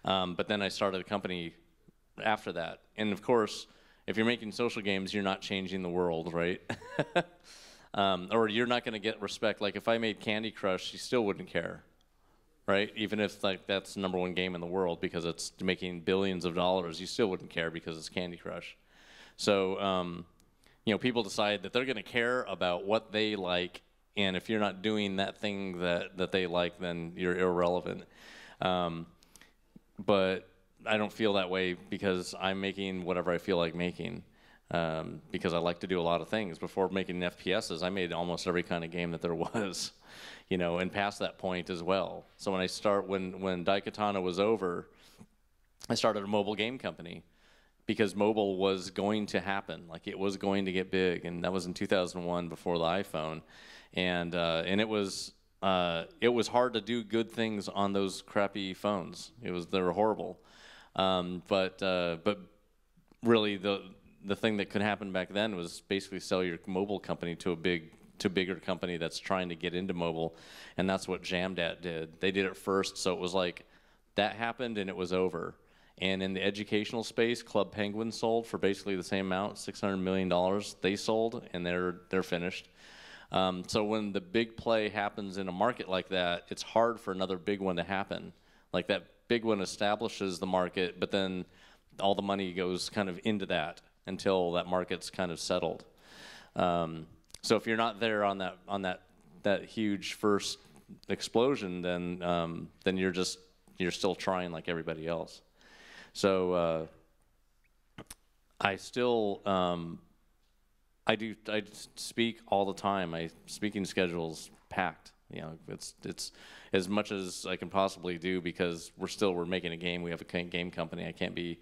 But then I started a company after that. And of course, if you're making social games, you're not changing the world, right? Or you're not going to get respect. Like if I made Candy Crush, you still wouldn't care, right? Even if like that's the #1 game in the world because it's making billions of dollars, you still wouldn't care because it's Candy Crush. So people decide that they're going to care about what they like, and if you're not doing that thing that they like, then you're irrelevant. But I don't feel that way because I'm making whatever I feel like making. Because I like to do a lot of things. Before making FPSs, I made almost every kind of game that there was, and past that point as well. So when Daikatana was over, I started a mobile game company because mobile was going to happen. Like, it was going to get big, and that was in 2001 before the iPhone, and it was hard to do good things on those crappy phones. They were horrible, but really the thing that could happen back then was basically sell your mobile company to a bigger company that's trying to get into mobile, and that's what Jamdat did. They did it first, so it was like that happened and it was over. And in the educational space, Club Penguin sold for basically the same amount, $600 million. They sold, and they're finished. So when the big play happens in a market like that, it's hard for another big one to happen. Like, that big one establishes the market, but then all the money goes kind of into that until that market's kind of settled. So if you're not there on that huge first explosion, then you're still trying like everybody else. So I still I speak all the time. My speaking schedule's packed. It's as much as I can possibly do because we're making a game. We have a game company. I can't be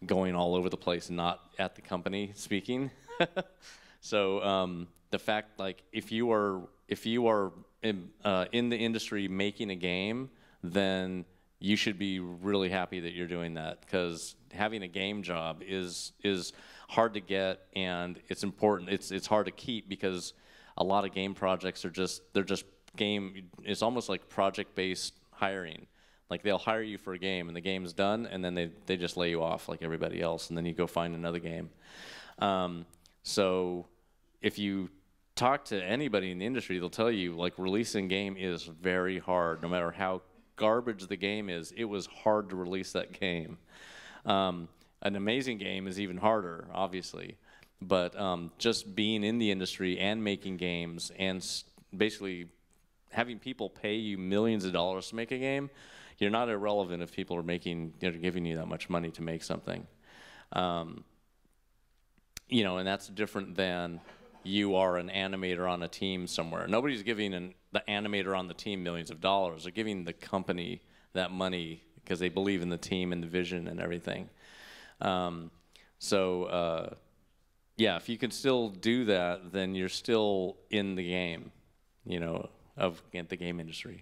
going all over the place, not at the company speaking. So the fact, like, if you are in the industry making a game, then you should be really happy that you're doing that, because having a game job is hard to get, and it's important. It's hard to keep because a lot of game projects they're just game. It's almost like project-based hiring. Like, they'll hire you for a game, and the game's done, and then they just lay you off like everybody else, and then you go find another game. So if you talk to anybody in the industry, they'll tell you, like, releasing game is very hard. No matter how garbage the game is, it was hard to release that game. An amazing game is even harder, obviously. But just being in the industry and making games and basically having people pay you millions of dollars to make a game, you're not irrelevant if people are giving you that much money to make something. And that's different than you are an animator on a team somewhere. Nobody's giving the animator on the team millions of dollars. They're giving the company that money because they believe in the team and the vision and everything. Yeah, if you can still do that, then you're still in the game, of the game industry.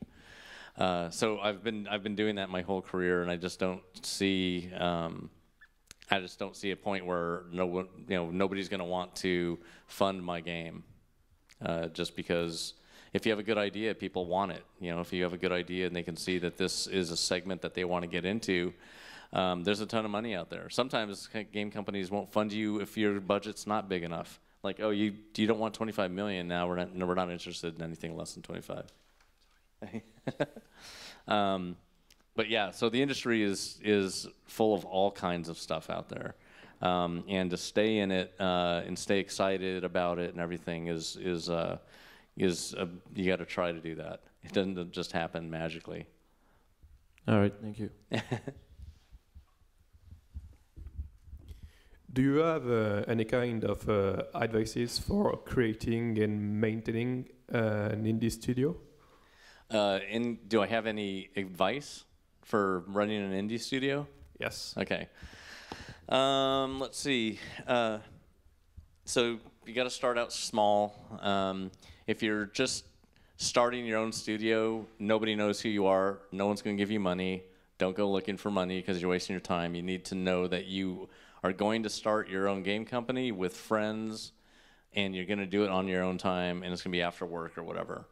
So I've been doing that my whole career, and I just don't see a point where nobody's going to want to fund my game, just because if you have a good idea, people want it. If you have a good idea and they can see that this is a segment that they want to get into, there's a ton of money out there. Sometimes game companies won't fund you if your budget's not big enough. Like, oh, you don't want 25 million now. We're not interested in anything less than 25. But yeah, so the industry is full of all kinds of stuff out there, and to stay in it and stay excited about it and everything is you got to try to do that. It doesn't just happen magically. All right, thank you. Do you have any kind of advices for creating and maintaining an indie studio? Do I have any advice for running an indie studio? Yes. Okay. Let's see. So you got to start out small. If you're just starting your own studio, nobody knows who you are. No one's going to give you money. Don't go looking for money because you're wasting your time. You need to know that you are going to start your own game company with friends, and you're going to do it on your own time, and it's going to be after work or whatever.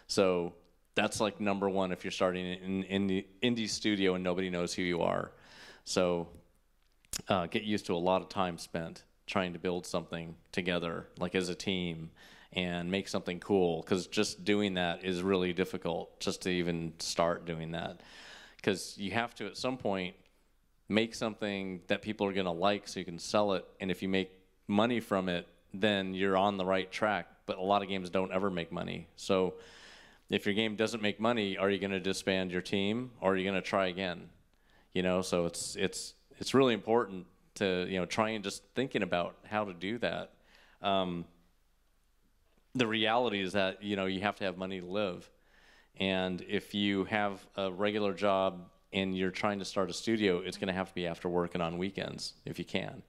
So that's like number one if you're starting in the indie studio and nobody knows who you are. So get used to a lot of time spent trying to build something together, like as a team, and make something cool, because just doing that is really difficult, just to even start doing that. Because you have to, at some point, make something that people are going to like so you can sell it, and if you make money from it, then you're on the right track. But a lot of games don't ever make money. So if your game doesn't make money, are you going to disband your team, or are you going to try again? You know, so it's really important to, you know, try and just thinking about how to do that. The reality is that, you know, you have to have money to live. And if you have a regular job and you're trying to start a studio, it's going to have to be after work and on weekends if you can.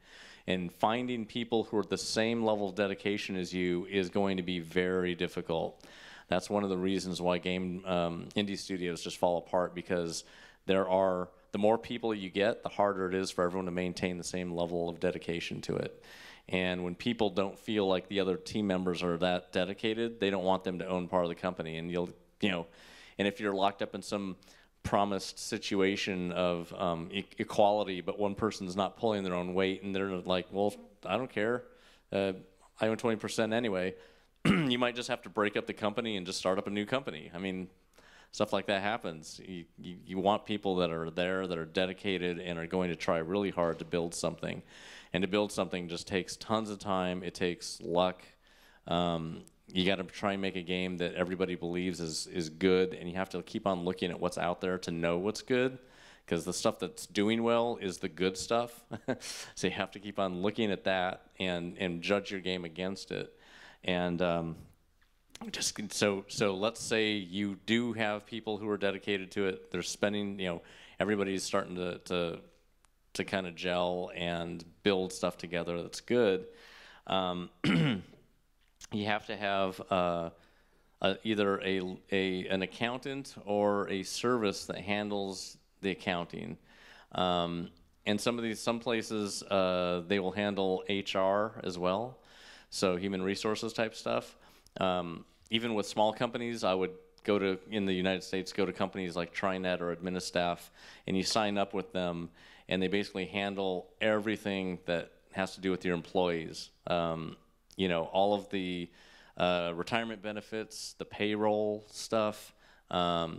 And finding people who are at the same level of dedication as you is going to be very difficult. That's one of the reasons why indie studios just fall apart, because the more people you get, the harder it is for everyone to maintain the same level of dedication to it. And when people don't feel like the other team members are that dedicated, they don't want them to own part of the company. And and if you're locked up in some promised situation of equality, but one person's not pulling their own weight, and they're like, well, I don't care, I own 20% anyway, you might just have to break up the company and just start up a new company. I mean, stuff like that happens. You want people that are there, that are dedicated, and are going to try really hard to build something. And to build something just takes tons of time. It takes luck. You got to try and make a game that everybody believes is good, and you have to keep on looking at what's out there to know what's good, because the stuff that's doing well is the good stuff. So you have to keep on looking at that and judge your game against it. And just so let's say you do have people who are dedicated to it. They're spending, you know, everybody's starting to kind of gel and build stuff together that's good. You have to have either an accountant or a service that handles the accounting. And some places they will handle HR as well, so human resources type stuff. Even with small companies, I would in the United States, go to companies like TriNet or Administaff, and you sign up with them, and they basically handle everything that has to do with your employees. You know, all of the retirement benefits, the payroll stuff,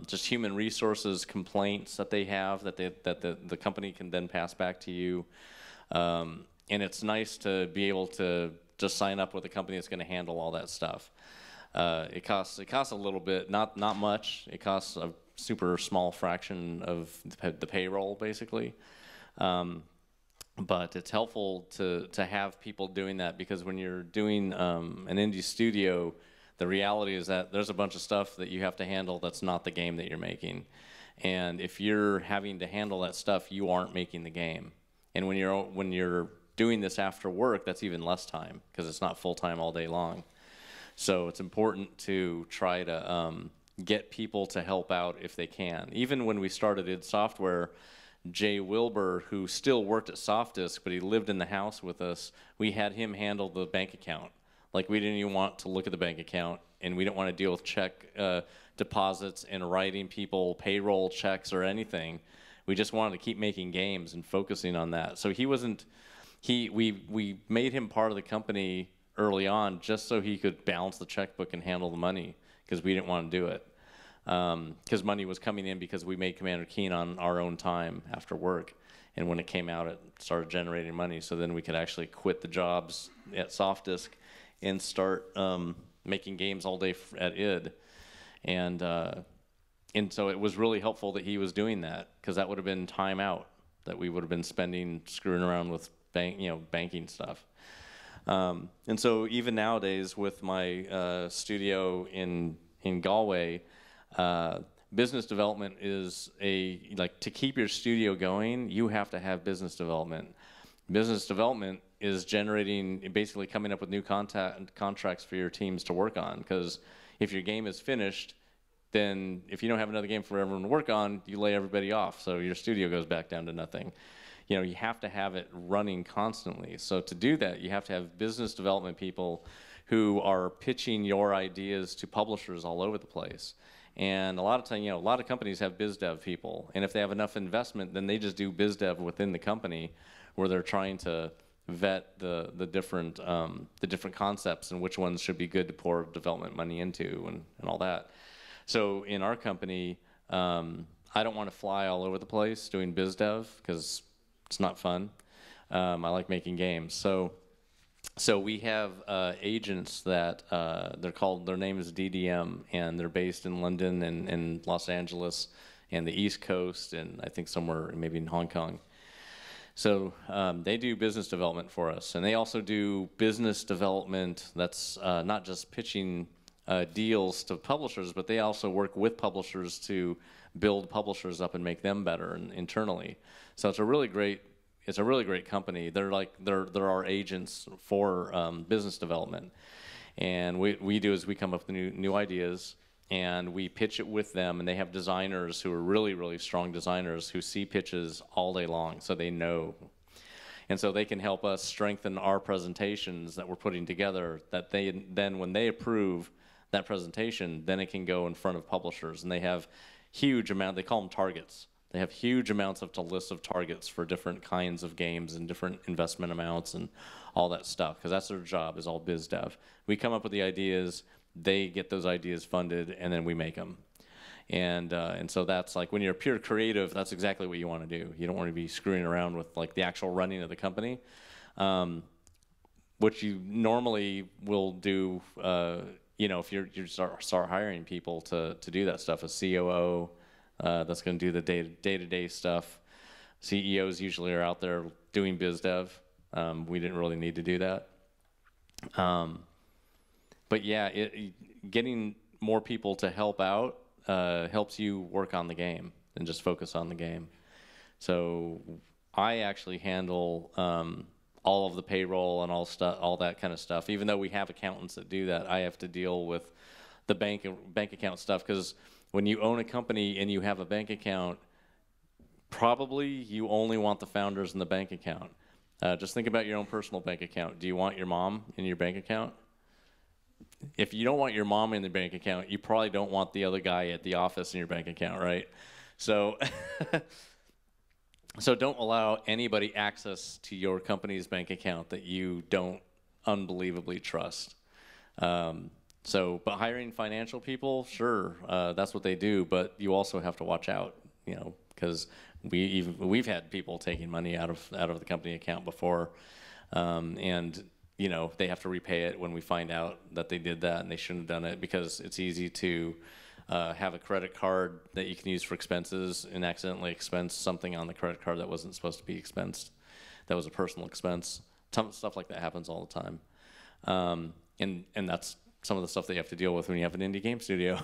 just human resources complaints that they have that the company can then pass back to you. And it's nice to be able to just sign up with a company that's going to handle all that stuff. It costs a little bit, not much. It costs a super small fraction of the payroll, basically. But it's helpful to have people doing that, because when you're doing an indie studio, the reality is that there's a bunch of stuff that you have to handle that's not the game that you're making. And if you're having to handle that stuff, you aren't making the game. And when you're doing this after work, that's even less time, because it's not full-time all day long. So it's important to try to get people to help out if they can. Even when we started id Software, Jay Wilbur, who still worked at Softdisk, but he lived in the house with us, we had him handle the bank account. Like, we didn't even want to look at the bank account, and we didn't want to deal with check deposits and writing people payroll checks or anything. We just wanted to keep making games and focusing on that. So we made him part of the company early on just so he could balance the checkbook and handle the money, because we didn't want to do it. Because money was coming in because we made Commander Keen on our own time after work. And when it came out, it started generating money. So then we could actually quit the jobs at Softdisk and start making games all day at id. And so it was really helpful that he was doing that, because that would have been time out that we would have been spending screwing around with banking stuff. And so even nowadays with my studio in Galway, business development is to keep your studio going, you have to have business development. Business development is basically coming up with new contracts for your teams to work on, because if your game is finished, then if you don't have another game for everyone to work on, you lay everybody off, so your studio goes back down to nothing. You know, you have to have it running constantly. So to do that, you have to have business development people who are pitching your ideas to publishers all over the place. And a lot of times, a lot of companies have biz dev people, and if they have enough investment, then they just do biz dev within the company, where they're trying to vet the different concepts and which ones should be good to pour development money into and all that. So in our company, I don't want to fly all over the place doing biz dev, because it's not fun. I like making games. So So we have agents that their name is DDM, and they're based in London and Los Angeles and the East Coast, and I think somewhere maybe in Hong Kong. So they do business development for us, and they also do business development that's not just pitching deals to publishers, but they also work with publishers to build publishers up and make them better internally. So it's a really great company. They're our agents for business development, and we do is we come up with new ideas, and we pitch it with them, and they have designers who are really strong designers who see pitches all day long, so they know. And so they can help us strengthen our presentations that we're putting together, that then when they approve that presentation, then it can go in front of publishers, and they have huge amount, they call them targets. They have huge amounts of lists of targets for different kinds of games and different investment amounts and all that stuff, because that's their job, is all biz dev. We come up with the ideas, they get those ideas funded, and then we make them. And so that's like, when you're a pure creative, that's exactly what you want to do. You don't want to be screwing around with like the actual running of the company. What you normally will do, you know, if you start hiring people to do that stuff, a COO that's going to do the day-to-day stuff. CEOs usually are out there doing biz dev. We didn't really need to do that. But yeah, getting more people to help out helps you work on the game and just focus on the game. So I actually handle all of the payroll and all that kind of stuff. Even though we have accountants that do that, I have to deal with the bank account stuff, because when you own a company and you have a bank account, probably you only want the founders in the bank account. Just think about your own personal bank account. Do you want your mom in your bank account? If you don't want your mom in the bank account, you probably don't want the other guy at the office in your bank account, right? So, so don't allow anybody access to your company's bank account that you don't unbelievably trust. But hiring financial people, sure, that's what they do, but you also have to watch out, you know, because we've had people taking money out of the company account before, and you know, they have to repay it when we find out that they did that and they shouldn't have done it, because it's easy to have a credit card that you can use for expenses and accidentally expense something on the credit card that wasn't supposed to be expensed. That was a personal expense. Stuff like that happens all the time, and that's some of the stuff that you have to deal with when you have an indie game studio.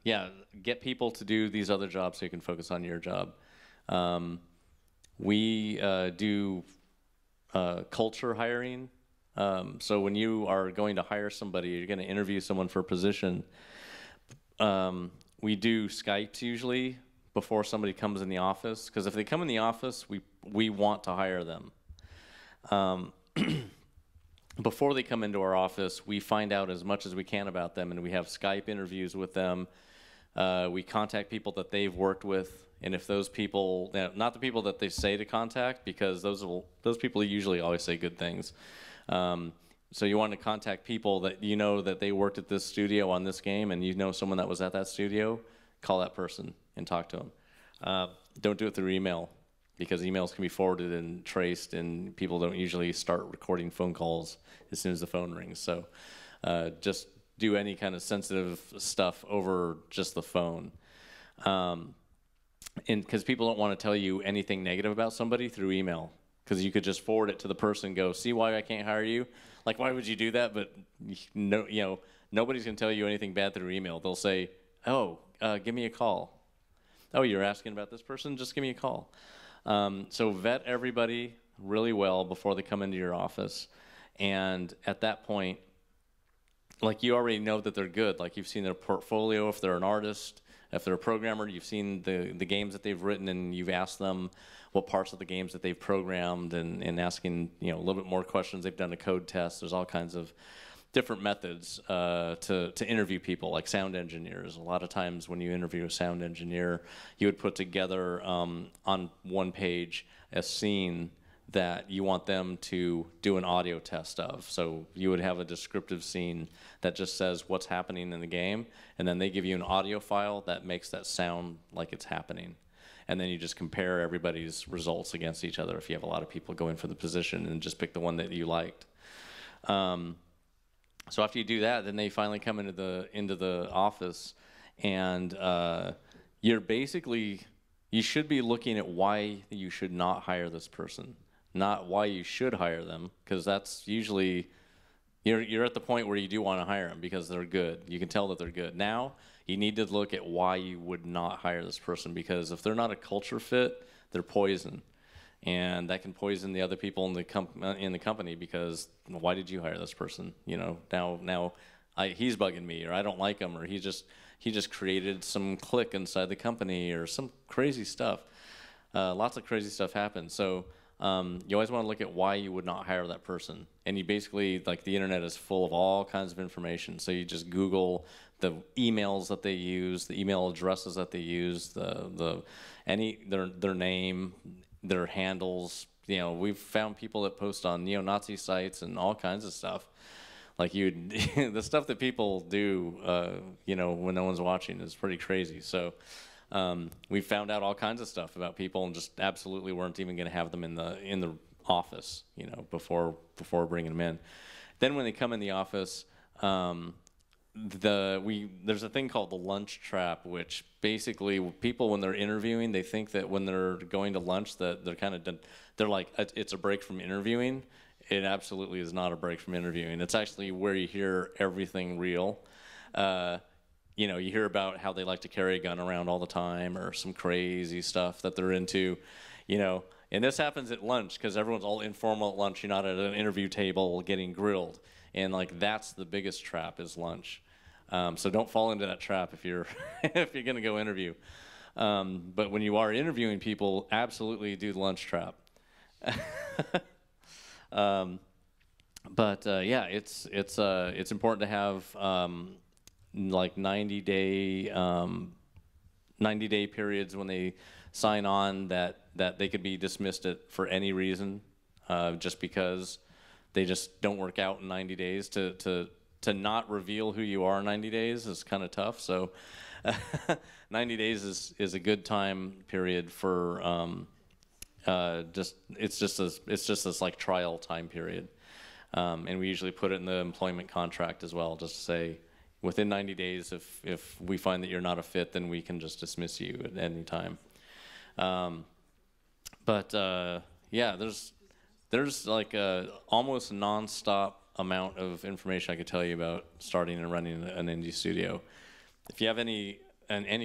Yeah, get people to do these other jobs so you can focus on your job. We do culture hiring. So when you are going to hire somebody, you're going to interview someone for a position. We do Skypes usually before somebody comes in the office, because if they come in the office, we want to hire them. Before they come into our office, we find out as much as we can about them, and we have Skype interviews with them. We contact people that they've worked with, and if those people, not the people that they say to contact, because those people usually always say good things. So you want to contact people that you know that they worked at this studio on this game, and you know someone that was at that studio. Call that person and talk to them. Don't do it through email, because emails can be forwarded and traced, and people don't usually start recording phone calls as soon as the phone rings. So just do any kind of sensitive stuff over just the phone. And because people don't want to tell you anything negative about somebody through email, because you could just forward it to the person and go, see why I can't hire you? Like, why would you do that? But no, you know, nobody's going to tell you anything bad through email. They'll say, oh, give me a call. Oh, you're asking about this person? Just give me a call. So vet everybody really well before they come into your office. And at that point, like, you already know that they're good. Like, you've seen their portfolio. If they're an artist, if they're a programmer, you've seen the games that they've written, and you've asked them what parts of the games that they've programmed, and asking, you know, a little bit more questions. They've done a code test. There's all kinds of different methods to interview people, like sound engineers. A lot of times when you interview a sound engineer, you would put together on one page a scene that you want them to do an audio test of. So you would have a descriptive scene that just says what's happening in the game, and then they give you an audio file that makes that sound like it's happening. and then you just compare everybody's results against each other if you have a lot of people going for the position, and just pick the one that you liked. So after you do that, then they finally come into the office, and you should be looking at why you should not hire this person, not why you should hire them, because that's usually, you're at the point where you do want to hire them because they're good. You can tell that they're good. Now you need to look at why you would not hire this person, because if they're not a culture fit, they're poison. And that can poison the other people in the company, because why did you hire this person? You know, now he's bugging me, or I don't like him, or he just created some clique inside the company, or some crazy stuff. Lots of crazy stuff happens. So you always want to look at why you would not hire that person. And you basically, like, the internet is full of all kinds of information. So you just Google the emails that they use, the email addresses that they use, their name, their handles. You know, we've found people that post on neo-Nazi sites and all kinds of stuff. Like, the stuff that people do, when no one's watching is pretty crazy. So we found out all kinds of stuff about people, and just absolutely weren't even going to have them in the office, before bringing them in. Then when they come in the office, there's a thing called the lunch trap, which basically people, when they're interviewing, they think that when they're going to lunch that they're like, it's a break from interviewing. It absolutely is not a break from interviewing. It's actually where you hear everything real. You hear about how they like to carry a gun around all the time, or some crazy stuff that they're into, And this happens at lunch, because everyone's all informal at lunch. You're not at an interview table getting grilled. And, like, that's the biggest trap, is lunch. So don't fall into that trap if you're if you're going to go interview. But when you are interviewing people, absolutely do the lunch trap. Yeah, it's important to have like 90-day periods when they sign on, that they could be dismissed for any reason, just because they just don't work out in 90 days. To not reveal who you are in 90 days is kind of tough. So 90 days is a good time period for it's just this like trial time period. And we usually put it in the employment contract as well, just to say, within 90 days, if we find that you're not a fit, then we can just dismiss you at any time. Yeah, there's like a almost non-stop amount of information I could tell you about starting and running an indie studio. If you have any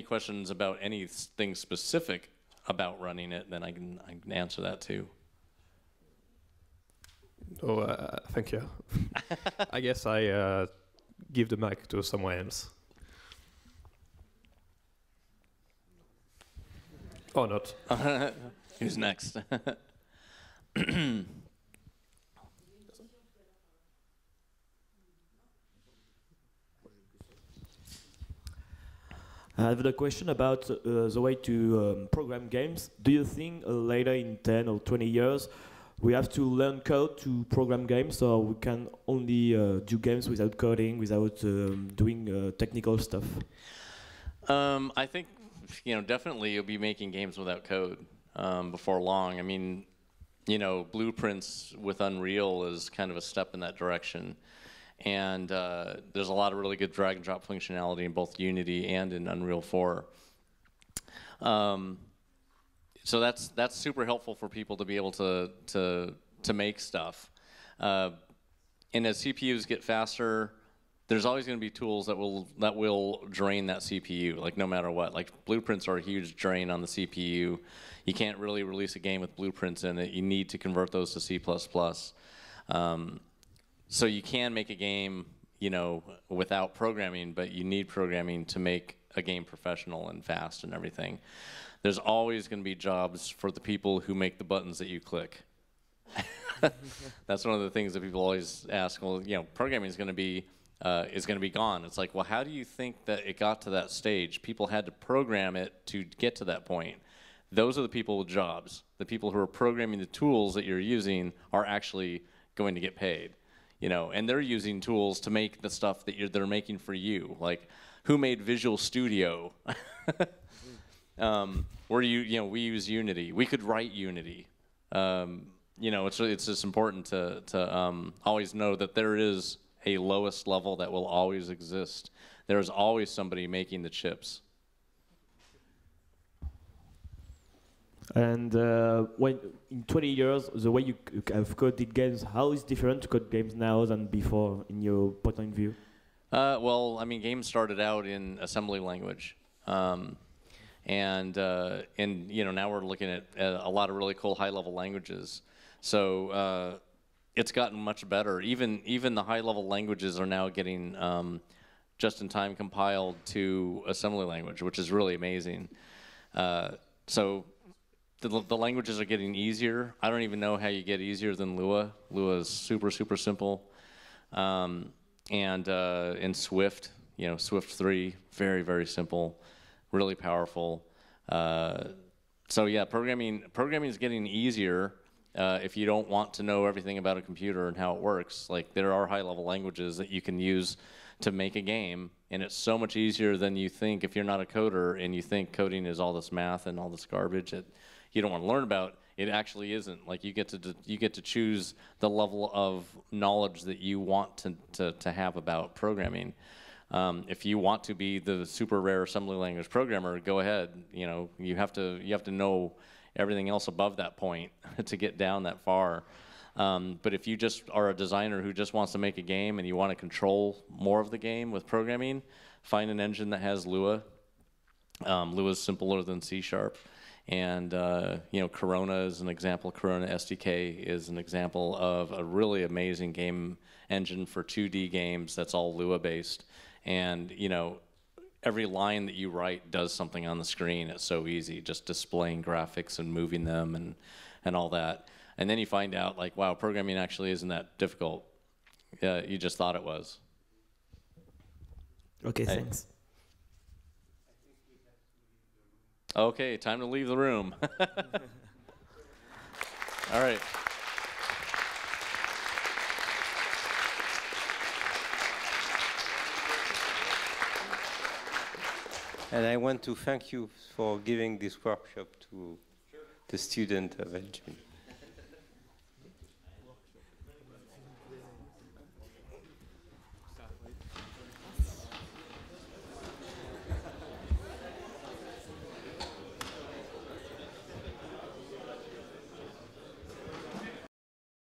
questions about anything specific about running it, then I can answer that too. Oh, thank you. I guess I give the mic to someone else. Or not. Who's next? I have a question about the way to program games. Do you think later in 10 or 20 years we have to learn code to program games, or we can only do games without coding, without doing technical stuff? I think definitely you'll be making games without code before long. I mean, Blueprints with Unreal is kind of a step in that direction. And there's a lot of really good drag and drop functionality in both Unity and in Unreal 4. So that's super helpful for people to be able to make stuff. And as CPUs get faster, there's always going to be tools that will drain that CPU, like no matter what. Like Blueprints are a huge drain on the CPU. You can't really release a game with Blueprints in it. You need to convert those to C++. So you can make a game, without programming, but you need programming to make a game professional and fast and everything. There's always going to be jobs for the people who make the buttons that you click. That's one of the things that people always ask. Well, programming is going to be gone. It's like, well, how do you think that it got to that stage? People had to program it to get to that point. Those are the people with jobs. The people who are programming the tools that you're using are actually going to get paid. And they're using tools to make the stuff that they're making for you. Like, who made Visual Studio? where we use Unity. We could write Unity. It's just important to always know that there is a lowest level that will always exist. There's always somebody making the chips. And when in 20 years, the way you have coded games, how is different to code games now than before, in your point of view? Well, I mean, games started out in assembly language, and now we're looking at a lot of really cool high-level languages. So it's gotten much better. Even the high-level languages are now getting just-in-time compiled to assembly language, which is really amazing. So the languages are getting easier. I don't even know how you get easier than Lua. Lua is super, super simple. And in Swift, Swift 3, very, very simple, really powerful. So yeah, programming is getting easier if you don't want to know everything about a computer and how it works. Like, there are high-level languages that you can use to make a game, and it's so much easier than you think if you're not a coder and you think coding is all this math and all this garbage that you don't want to learn about. It actually isn't. Like, you get to choose the level of knowledge that you want to have about programming. If you want to be the super rare assembly language programmer, go ahead. You have to know everything else above that point to get down that far. But if you just are a designer who just wants to make a game and you want to control more of the game with programming, find an engine that has Lua. Lua is simpler than C#. And Corona is an example. Corona SDK is an example of a really amazing game engine for 2D games that's all Lua based. And every line that you write does something on the screen. It's so easy, just displaying graphics and moving them and all that. And then you find out, like, wow, programming actually isn't that difficult. You just thought it was. Okay, thanks. Okay, time to leave the room. All right. And I want to thank you for giving this workshop to the student of Enjmin.